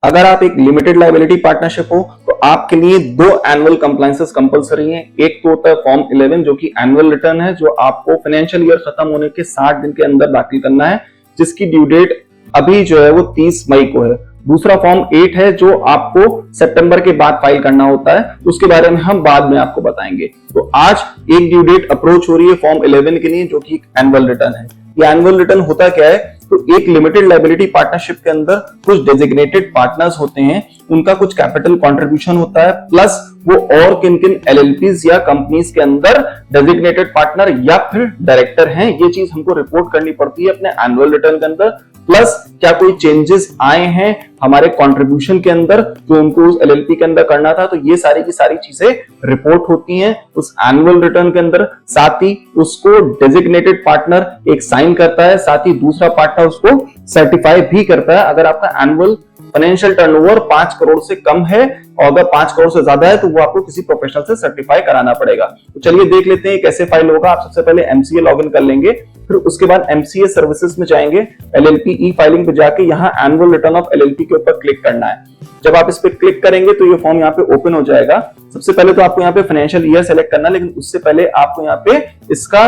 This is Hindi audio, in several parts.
अगर आप एक लिमिटेड लायबिलिटी पार्टनरशिप हो तो आपके लिए दो एनुअल कंप्लायंसेस कंपलसरी हैं। एक तो होता है फॉर्म 11 जो कि एनुअल रिटर्न है, जो आपको फाइनेंशियल ईयर खत्म होने के 60 दिन के अंदर दाखिल करना है, जिसकी ड्यू डेट अभी जो है वो 30 मई को है। दूसरा फॉर्म 8 है जो आपको सितंबर के बाद फाइल करना होता है, उसके बारे में हम बाद में आपको बताएंगे। तो आज एक ड्यू डेट अप्रोच हो रही है फॉर्म 11 के लिए, जो कि एनुअल रिटर्न है। ये एनुअल रिटर्न होता क्या है, तो एक लिमिटेड लायबिलिटी पार्टनरशिप के अंदर कुछ डेजिग्नेटेड पार्टनर्स होते हैं, उनका कुछ कैपिटल कंट्रीब्यूशन होता है, प्लस वो और किन किन एलएलपीज या कंपनीज के अंदर डेजिग्नेटेड पार्टनर या फिर डायरेक्टर हैं, ये चीज हमको रिपोर्ट करनी पड़ती है अपने एनुअल रिटर्न के अंदर। प्लस क्या कोई चेंजेस आए हैं हमारे कंट्रीब्यूशन के अंदर जो उनको उस एलएलपी के अंदर करना था, तो ये सारी की सारी चीजें रिपोर्ट होती हैं उस एनुअल रिटर्न के अंदर। साथ ही उसको डेजिग्नेटेड पार्टनर एक साइन करता है, साथ ही दूसरा पार्टनर उसको सर्टिफाई भी करता है। अगर आपका एनुअल फाइनेंशियल टर्नओवर 5 करोड़ से कम है और अगर 5 करोड़ से ज्यादा है तो वो आपको किसी प्रोफेशनल से सर्टिफाई कराना पड़ेगा। तो चलिए देख लेते हैं कैसे फाइल होगा। आप सबसे पहले एमसीए लॉगिन कर लेंगे, फिर उसके बाद एमसीए सर्विसेज में जाएंगे, एलएलपी ई फाइलिंग पे जाके यहाँ एनुअल रिटर्न ऑफ एलएलपी के ऊपर क्लिक करना है। जब आप इस पे क्लिक करेंगे तो ये फॉर्म यहाँ पे ओपन हो जाएगा। सबसे पहले तो आपको यहाँ पे फाइनेंशियल ईयर सेलेक्ट करना है, लेकिन उससे पहले आपको यहाँ पे इसका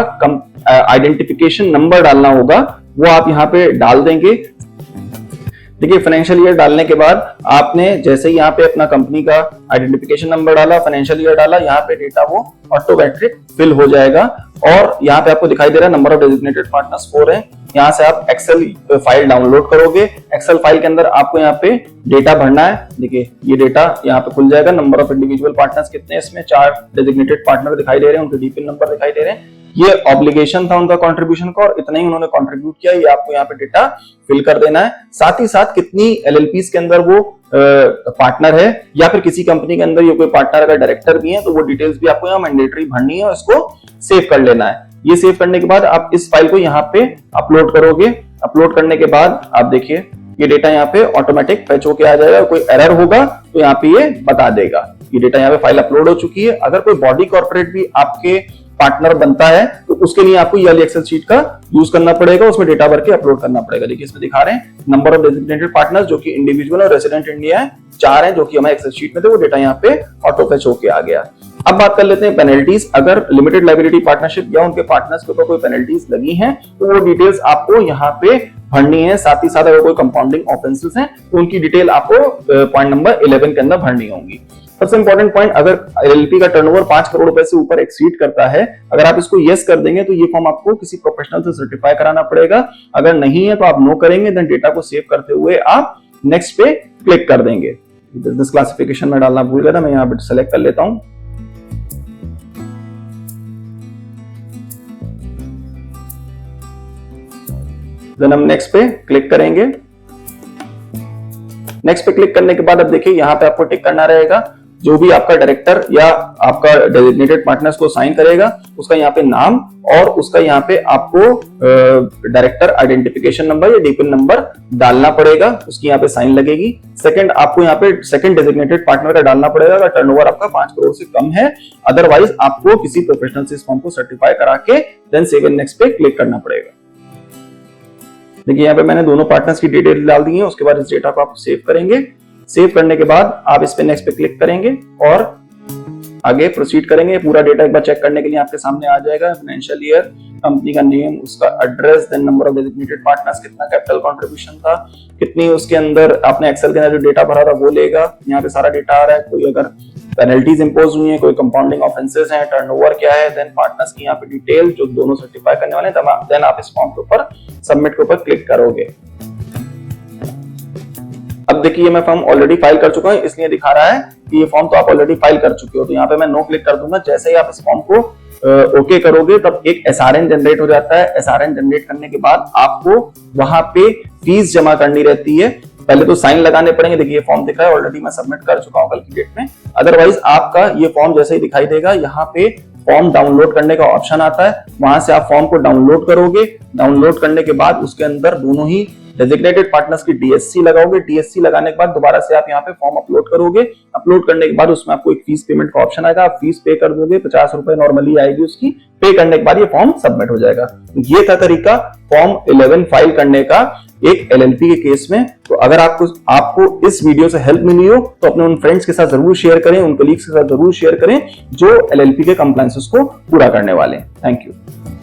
आइडेंटिफिकेशन नंबर डालना होगा, वो आप यहाँ पे डाल देंगे। देखिए फाइनेंशियल ईयर डालने के बाद आपने जैसे ही यहाँ पे अपना कंपनी का आइडेंटिफिकेशन नंबर डाला, फाइनेंशियल ईयर डाला, यहाँ पे डेटा वो ऑटोमेटिक फिल हो जाएगा। और यहाँ पे आपको दिखाई दे रहा है नंबर ऑफ डेजिग्नेटेड पार्टनर्स 4 है। यहाँ से आप एक्सेल फाइल डाउनलोड करोगे। एक्सेल फाइल के अंदर आपको यहाँ पे डेटा भरना है। देखिए ये डेटा यहाँ पे खुल जाएगा। नंबर ऑफ इंडिविजुअल पार्टनर्स कितने, इसमें 4 डेजिग्नेटेड पार्टनर दिखाई दे रहे हैं, उनके डीपिन नंबर दिखाई दे रहे हैं। ये ऑब्लिगेशन था उनका कंट्रीब्यूशन का और इतना ही उन्होंने कंट्रीब्यूट किया, ये आपको यहाँ पे डेटा फिल कर देना है। साथ ही साथ कितनी एलएलपीज के अंदर वो पार्टनर है या फिर किसी कंपनी के अंदर ये कोई पार्टनर अगर डायरेक्टर भी है तो वो डिटेल्स भी आपको यहाँ मैंडेटरी भरनी है और इसको सेव कर लेना है। ये सेव करने के बाद आप इस फाइल को यहाँ पे अपलोड करोगे। अपलोड करने के बाद आप देखिए ये डेटा यहाँ पे ऑटोमेटिक फेच होके आ जाएगा। कोई एरर होगा तो यहाँ पे ये बता देगा। ये डेटा यहाँ पे फाइल अपलोड हो चुकी है। अगर कोई बॉडी कॉर्पोरेट भी आपके पार्टनर बनता है तो उसके लिए आपको ये वाली एक्सेल शीट का यूज करना पड़ेगा, उसमें डेटा भर के अपलोड करना पड़ेगा। देखिए इसमें दिखा रहे हैं नंबर ऑफ डेजिग्नेटेड पार्टनर्स जो कि इंडिविजुअल और रेसिडेंट इंडिया है, 4 हैं जो कि हमारे एक्सेल शीट में थे, वो डेटा यहाँ पे ऑटो फेच होके आ गया। अब बात कर लेते हैं पेनल्टीज। अगर लिमिटेड लायबिलिटी पार्टनरशिप या उनके पार्टनर्स के ऊपर कोई पेनल्टीज लगी हैं तो वो डिटेल्स आपको यहाँ पे भरनी है। साथ ही साथ अगर कोई कंपाउंडिंग ऑफेंसेस हैं तो उनकी डिटेल आपको पॉइंट नंबर 11 के अंदर भरनी होंगी। सबसे इंपॉर्टेंट पॉइंट, अगर एलएलपी का टर्नओवर 5 करोड़ रुपए से ऊपर एक्सीड करता है, अगर आप इसको यस कर देंगे तो ये फॉर्म आपको किसी प्रोफेशनल से सर्टिफाई कराना पड़ेगा। अगर नहीं है तो आप नो करेंगे, देन डेटा को सेव करते हुए आप नेक्स्ट पे क्लिक कर देंगे। बिजनेस क्लासिफिकेशन में डालना भूल गया था, मैं यहाँ पे सेलेक्ट कर लेता हूं। देन हम नेक्स्ट पे क्लिक करेंगे। नेक्स्ट पे क्लिक करने के बाद अब देखिए यहाँ पे आपको टिक करना रहेगा। जो भी आपका डायरेक्टर या आपका डेजिग्नेटेड पार्टनर्स को साइन करेगा उसका यहाँ पे नाम और उसका यहाँ पे आपको डायरेक्टर आइडेंटिफिकेशन नंबर या डीपिन नंबर डालना पड़ेगा, उसकी यहाँ पे साइन लगेगी। सेकंड आपको यहाँ पे सेकंड डेजिग्नेटेड पार्टनर का डालना पड़ेगा अगर टर्नओवर आपका 5 करोड़ से कम है। अदरवाइज आपको किसी प्रोफेशनल से इस फॉर्म को सर्टिफाई करा के देन सेव एंड नेक्स्ट पे क्लिक करना पड़ेगा। देखिए यहाँ पे मैंने दोनों पार्टनर्स की डिटेल डाल दी है। उसके बाद इस डेटा को आप सेव करेंगे। सेव करने के बाद आप इस पे नेक्स्ट पे क्लिक करेंगे और आगे प्रोसीड करेंगे। पूरा डेटा एक बार चेक करने के लिए आपके सामने आ जाएगा। फाइनेंशियल ईयर, कंपनी का नेम, उसका address, then number of designated partners, कितना कैपिटल कंट्रीब्यूशन था, कितनी उसके अंदर आपने एक्सेल के अंदर जो डेटा भरा था वो लेगा। यहाँ पे सारा डेटा आ रहा है। कोई अगर पेनल्टीज इंपोज हुई है, कोई कंपाउंडिंग ऑफेंसेस हैं, टर्नओवर क्या है, देन पार्टनर्स की यहाँ पे डिटेल जो दोनों सर्टिफाई करने वाले हैं, देन आप इस फॉर्म के ऊपर सबमिट के ऊपर क्लिक करोगे। अब देखिए मैं फॉर्म ऑलरेडी फाइल कर चुका हूं, इसलिए दिखा रहा है कि ये फॉर्म तो आप ऑलरेडी फाइल कर चुके हो। तो यहाँ पे मैं नो क्लिक कर दूंगा। जैसे ही आप इस फॉर्म को ओके करोगे तब एक एसआरएन जनरेट हो जाता है। एसआरएन जनरेट करने के बाद आपको वहां पे फीस जमा करनी रहती है। पहले तो साइन लगाने पड़ेंगे। देखिए ये फॉर्म दिख रहा है, ऑलरेडी मैं सबमिट कर चुका हूं कल की डेट में। अदरवाइज आपका ये फॉर्म जैसे ही दिखाई देगा यहाँ पे फॉर्म डाउनलोड करने का ऑप्शन आता है, वहां से आप फॉर्म को डाउनलोड करोगे। डाउनलोड करने के बाद उसके अंदर दोनों ही डेजिग्नेटेड पार्टनर्स की डीएससी लगाओगे, डीएससी लगाने के बाद दोबारा से आप यहाँ पे फॉर्म अपलोड करोगे, अपलोड करने के बाद उसमें आपको एक फीस पेमेंट का ऑप्शन आएगा, आप फीस पे कर दोगे, 50 रुपए नॉर्मली आएगी उसकी, पे करने के बाद ये फॉर्म सबमिट हो जाएगा। ये था तरीका फॉर्म 11 फाइल करने का एक एलएलपी के केस में। तो अगर आपको इस वीडियो से हेल्प मिली हो तो अपने उन फ्रेंड्स के साथ जरूर शेयर करें, उन कलीग्स के साथ जरूर शेयर करें जो एलएलपी के कंप्लायंसेस को पूरा करने वाले हैं। Thank you.